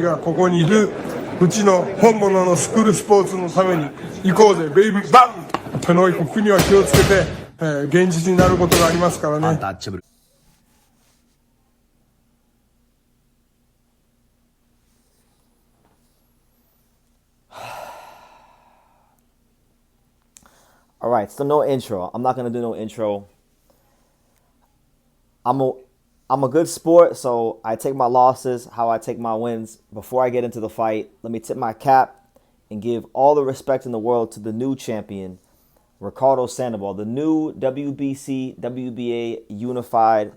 がここにいるうちの本物のスクールスポーツのために行こうぜベイビーバンこの国は気をつけて、現実になることがありますからね。All right, so no intro. I'm not gonna do no intro. I'm a I'm a good sport, so I take my losses how I take my wins. Before I get into the fight, let me tip my cap and give all the respect in the world to the new champion, Ricardo Sandoval, the new WBC WBA unified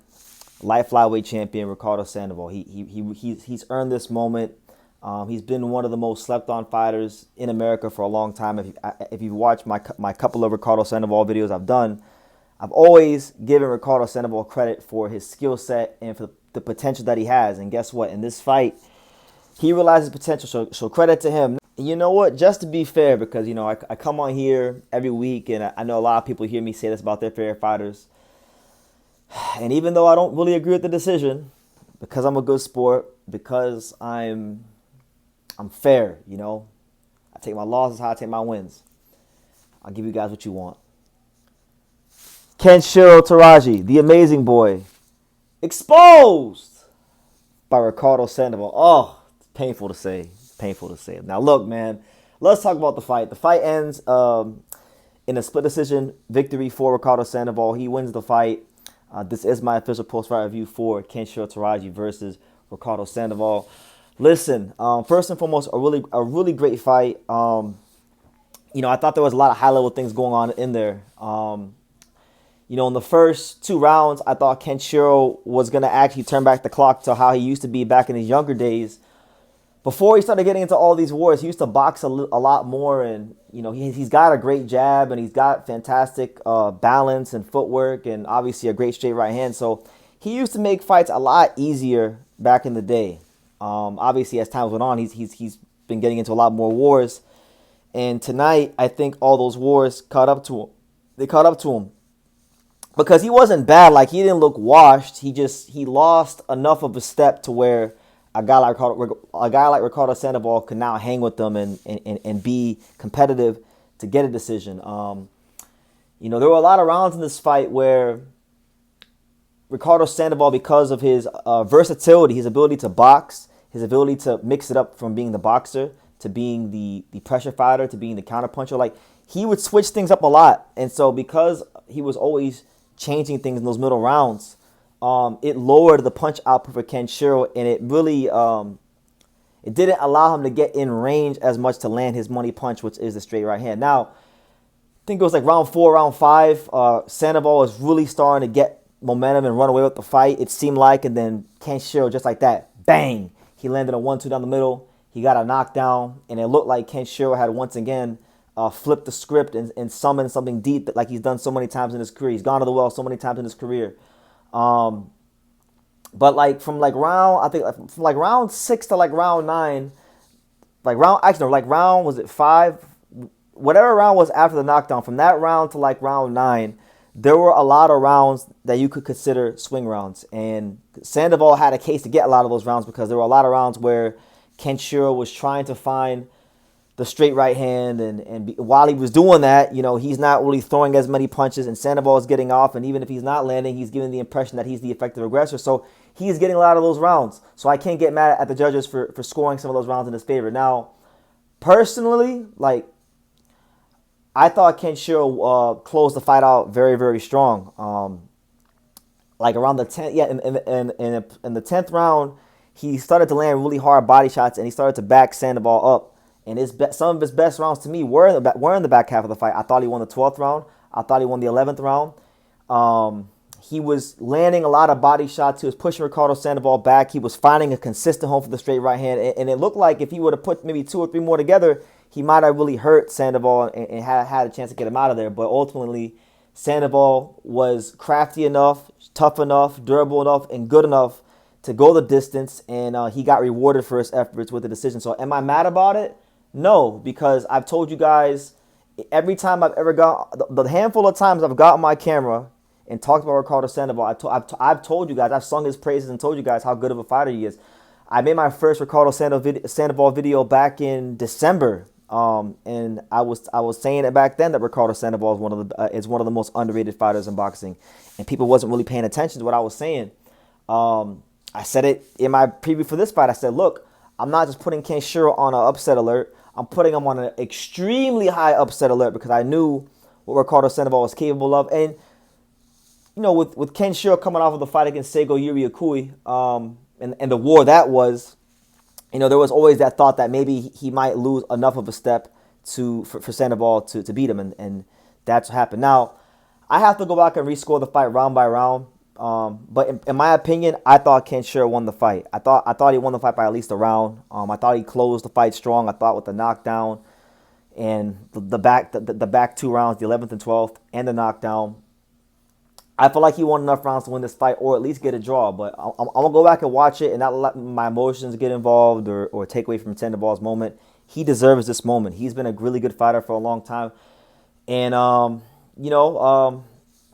light flyweight champion, Ricardo Sandoval. He's earned this moment. He's been one of the most slept on fighters in America for a long time. If you've watched my couple of Ricardo Sandoval videos I've done, I've always given Ricardo Sandoval credit for his skill set and for the potential that he has. And guess what? In this fight, he realized his potential. So credit to him. And you know what? Just to be fair, because I come on here every week, and I know a lot of people hear me say this about their favorite fighters. And even though I don't really agree with the decision, because I'm a good sport, because I'm fair, I take my losses how I take my wins. I'll give you guys what you want. Kenshiro Teraji, the amazing boy, exposed by Ricardo Sandoval. Oh, it's painful to say. Painful to say. Now, look, man, let's talk about the fight. The fight ends in a split decision victory for Ricardo Sandoval. He wins the fight. This is my official post-fight review for Kenshiro Teraji versus Ricardo Sandoval. Listen, first and foremost, a really great fight. I thought there was a lot of high-level things going on in there. In the first 2 rounds, I thought Kenshiro was going to actually turn back the clock to how he used to be back in his younger days. Before he started getting into all these wars, he used to box a lot more, and he's got a great jab, and he's got fantastic balance and footwork, and obviously a great straight right hand. So he used to make fights a lot easier back in the day. Obviously, as time went on, he's been getting into a lot more wars, and tonight I think all those wars caught up to him. They caught up to him. Because he wasn't bad, like he didn't look washed. He lost enough of a step to where a guy like Ricardo Sandoval could now hang with them and be competitive to get a decision. There were a lot of rounds in this fight where Ricardo Sandoval, because of his versatility, his ability to box, his ability to mix it up from being the boxer to being the pressure fighter to being the counterpuncher, like he would switch things up a lot. And so because he was always changing things in those middle rounds, it lowered the punch output for Kenshiro, and it really it didn't allow him to get in range as much to land his money punch, which is the straight right hand. Now, I think it was like round 4, round 5, Sandoval was really starting to get momentum and run away with the fight, it seemed like, and then Kenshiro, just like that, bang, he landed a 1-2 down the middle, he got a knockdown, and it looked like Kenshiro had once again flipped the script and summoned something deep that, like he's done so many times in his career. He's gone to the well so many times in his career. But from round 6 to like round 9, round was it 5? Whatever round was after the knockdown, from that round to like round 9, there were a lot of rounds that you could consider swing rounds. And Sandoval had a case to get a lot of those rounds because there were a lot of rounds where Kenshiro was trying to find the straight right hand, and while he was doing that, he's not really throwing as many punches, and Sandoval is getting off, and even if he's not landing, he's giving the impression that he's the effective aggressor, so he's getting a lot of those rounds. So I can't get mad at the judges for scoring some of those rounds in his favor. Now, personally, I thought Kenshiro closed the fight out very, very strong. Around the 10th, in the 10th round, he started to land really hard body shots, and he started to back Sandoval up. And some of his best rounds to me were in the back half of the fight. I thought he won the 12th round. I thought he won the 11th round. He was landing a lot of body shots. He was pushing Ricardo Sandoval back. He was finding a consistent home for the straight right hand. And it looked like if he would have put maybe 2 or 3 more together, he might have really hurt Sandoval and had a chance to get him out of there. But ultimately, Sandoval was crafty enough, tough enough, durable enough, and good enough to go the distance. And he got rewarded for his efforts with the decision. So am I mad about it? No, because I've told you guys every time I've ever the handful of times I've got on my camera and talked about Ricardo Sandoval, I've told you guys, I've sung his praises and told you guys how good of a fighter he is. I made my first Ricardo Sandoval video back in December, and I was saying it back then that Ricardo Sandoval is one of the most underrated fighters in boxing, and people wasn't really paying attention to what I was saying. I said it in my preview for this fight. I said, look, I'm not just putting Kenshiro on an upset alert. I'm putting him on an extremely high upset alert because I knew what Ricardo Sandoval was capable of, and with Kenshiro coming off of the fight against Seigo Yuriokui, and the war that was, there was always that thought that maybe he might lose enough of a step for Sandoval to beat him, and that's what happened. Now, I have to go back and rescore the fight round by round, but in my opinion, I thought Kenshiro won the fight. I thought he won the fight by at least a round. I thought he closed the fight strong. I thought with the knockdown and the back 2 rounds, the 11th and 12th, and the knockdown, I feel like he won enough rounds to win this fight or at least get a draw. But I'm going to go back and watch it and not let my emotions get involved or take away from Sandoval's moment. He deserves this moment. He's been a really good fighter for a long time. And,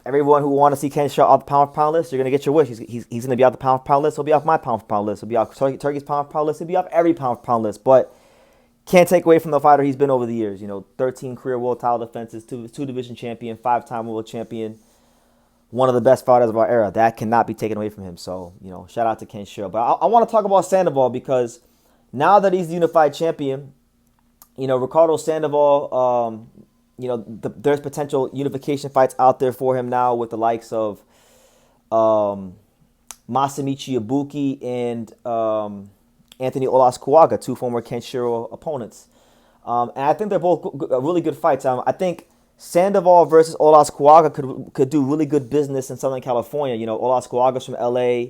everyone who want to see Kenshiro off the pound-for-pound list, you're going to get your wish. He's going to be off the pound-for-pound list. He'll be off my pound-for-pound list. He'll be off Turkey's pound-for-pound list. He'll be off every pound-for-pound list. But can't take away from the fighter he's been over the years. 13 career world title defenses, two division champion, 5-time world champion. One of the best fighters of our era. That cannot be taken away from him. So, shout out to Kenshiro. But I want to talk about Sandoval because now that he's the unified champion, Ricardo Sandoval, there's potential unification fights out there for him now with the likes of Masamichi Ibuki and Anthony Olascuaga, 2 former Kenshiro opponents. And I think they're both really good fights. I think Sandoval versus Olascuaga could do really good business in Southern California. Olascuaga's from LA,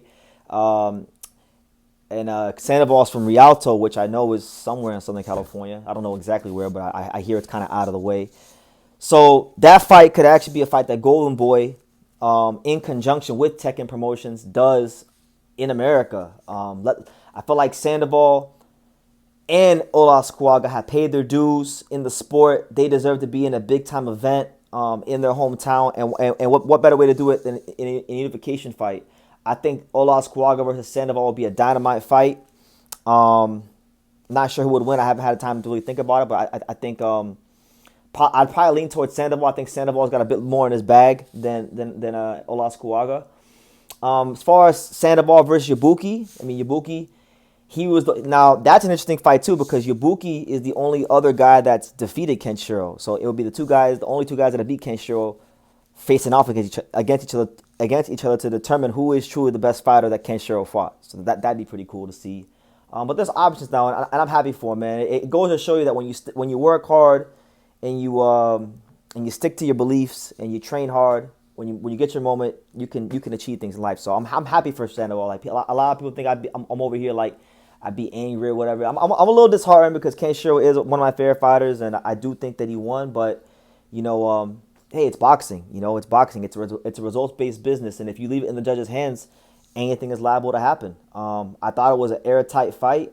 and Sandoval's from Rialto, which I know is somewhere in Southern California. I don't know exactly where, but I hear it's kind of out of the way. So that fight could actually be a fight that Golden Boy, in conjunction with Tekken Promotions, does in America. I feel like Sandoval and Olascuaga have paid their dues in the sport. They deserve to be in a big-time event in their hometown. And what better way to do it than in a unification fight? I think Olascuaga versus Sandoval will be a dynamite fight. Not sure who would win. I haven't had time to really think about it, but I think I'd probably lean towards Sandoval. I think Sandoval's got a bit more in his bag than Olascuaga. As far as Sandoval versus Ibuki, Ibuki, now that's an interesting fight too because Ibuki is the only other guy that's defeated Kenshiro. So it would be the only two guys that have beat Kenshiro facing off against each other to determine who is truly the best fighter that Kenshiro fought. So that'd be pretty cool to see. But there's options now, and I'm happy for him, man. It goes to show you that when you work hard and you stick to your beliefs and you train hard, when you get your moment, you can achieve things in life. So I'm happy for Sandoval. Like a lot of people think I'm over here like I'd be angry or whatever. I'm a little disheartened because Kenshiro is one of my favorite fighters, and I do think that he won. But hey, it's boxing. It's boxing. It's a results-based business, and if you leave it in the judge's hands, anything is liable to happen. I thought it was an airtight fight.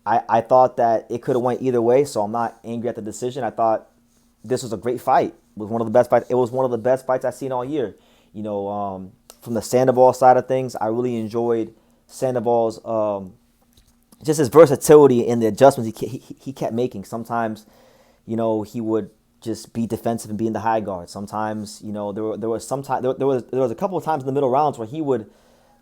I thought that it could have went either way, so I'm not angry at the decision. I thought this was a great fight. It was one of the best fights. It was one of the best fights I've seen all year. From the Sandoval side of things, I really enjoyed Sandoval's just his versatility in the adjustments he kept making. Sometimes, he would just be defensive and be in the high guard. Sometimes, there was a couple of times in the middle rounds where he would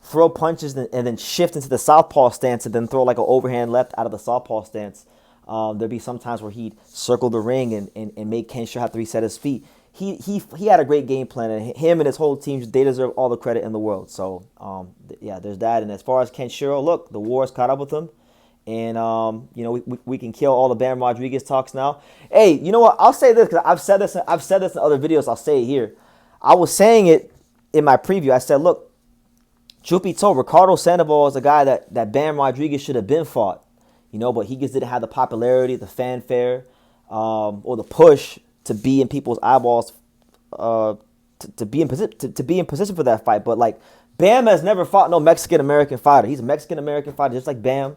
throw punches and then shift into the southpaw stance and then throw like an overhand left out of the southpaw stance. There'd be some times where he'd circle the ring and make Kenshiro have to reset his feet. He had a great game plan, and him and his whole team, they deserve all the credit in the world. So, yeah, there's that. And as far as Kenshiro, look, the war has caught up with him. And, we can kill all the Bam Rodriguez talks now. Hey, you know what? I'll say this because I've said this in other videos. I'll say it here. I was saying it in my preview. I said, look, truth be told, Ricardo Sandoval is a guy that Bam Rodriguez should have been fought. But he just didn't have the popularity, the fanfare, or the push to be in people's eyeballs, to be in position for that fight. But like Bam has never fought no Mexican American fighter. He's a Mexican American fighter, just like Bam.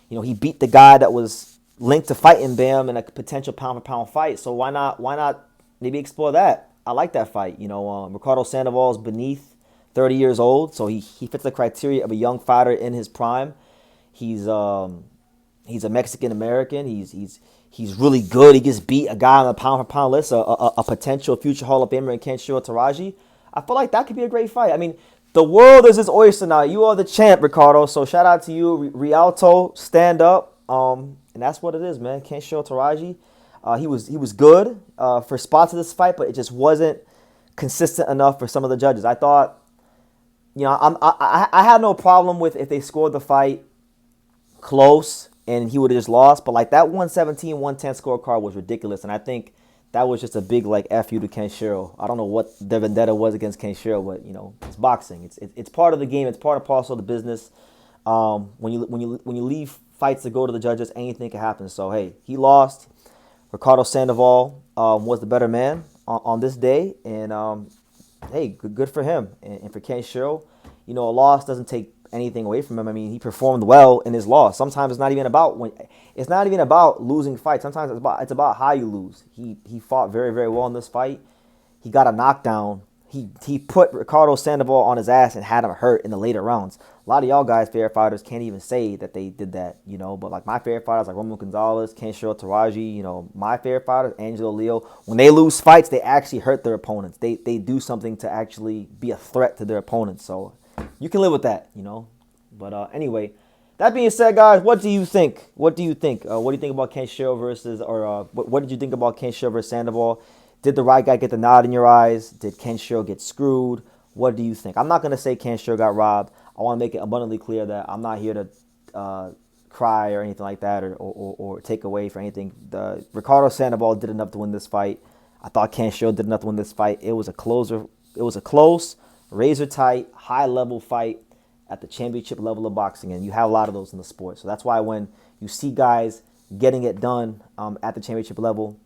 He beat the guy that was linked to fighting Bam in a potential pound for pound fight. So why not maybe explore that? I like that fight. Ricardo Sandoval is beneath 30 years old, so he fits the criteria of a young fighter in his prime. He's a Mexican American. He's really good. He just beat a guy on the pound for pound list, a potential future Hall of Famer in Kenshiro Teraji. I feel like that could be a great fight. I mean, the world is his oyster now. You are the champ, Ricardo. So shout out to you, Rialto. Stand up. And that's what it is, man. Kenshiro Teraji. He was good for spots of this fight, but it just wasn't consistent enough for some of the judges. I thought, I had no problem with if they scored the fight close and he would have just lost, but like that 117-110 scorecard was ridiculous, and I think that was just a big like F you to Kenshiro. I don't know what the vendetta was against Kenshiro, but it's boxing. It's part of the game. It's part and parcel of the business. When you leave fights to go to the judges, anything can happen. So hey, he lost. Ricardo Sandoval was the better man on this day, and hey, good for him. And for Kenshiro, a loss doesn't take anything away from him. I mean, he performed well in his loss. Sometimes it's not even about losing fights. Sometimes it's about how you lose. He fought very, very well in this fight. He got a knockdown. He put Ricardo Sandoval on his ass and had him hurt in the later rounds. A lot of y'all guys, favorite fighters, can't even say that they did that, But like my favorite fighters, like Roman Gonzalez, Kenshiro Teraji, my favorite fighters, Angelo Leo, when they lose fights, they actually hurt their opponents. They do something to actually be a threat to their opponents. So you can live with that, But anyway, that being said, guys, what do you think? What do you think about Kenshiro versus, or what did you think about Kenshiro versus Sandoval? Did the right guy get the nod in your eyes? Did Kenshiro get screwed? What do you think? I'm not going to say Kenshiro got robbed. I want to make it abundantly clear that I'm not here to cry or anything like that, or take away for anything. Ricardo Sandoval did enough to win this fight. I thought Kenshiro did enough to win this fight. It was a close, razor-tight, high-level fight at the championship level of boxing, and you have a lot of those in the sport. So that's why when you see guys getting it done at the championship level,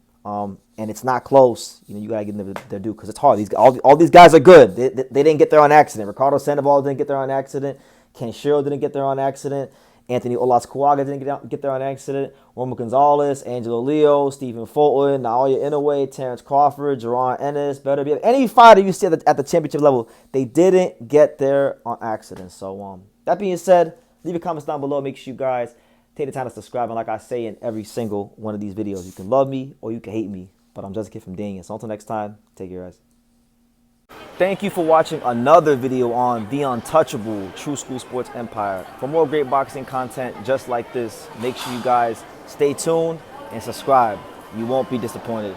and it's not close, you gotta give them their due, because it's hard. All these guys are good. They didn't get there on accident. Ricardo Sandoval didn't get there on accident. Kenshiro didn't get there on accident. Anthony Olascuaga didn't get there on accident. Roman Gonzalez, Angelo Leo, Stephen Fulton, Naoya Inoue, Terrence Crawford, Jerron Ennis, any fighter you see at the championship level, they didn't get there on accident. So that being said, leave your comments down below. Make sure you guys take the time to subscribe. And like I say in every single one of these videos, you can love me or you can hate me, but I'm just a kid from Daniel. So until next time, take care, guys. Thank you for watching another video on the untouchable True School Sports Empire. For more great boxing content just like this, make sure you guys stay tuned and subscribe. You won't be disappointed.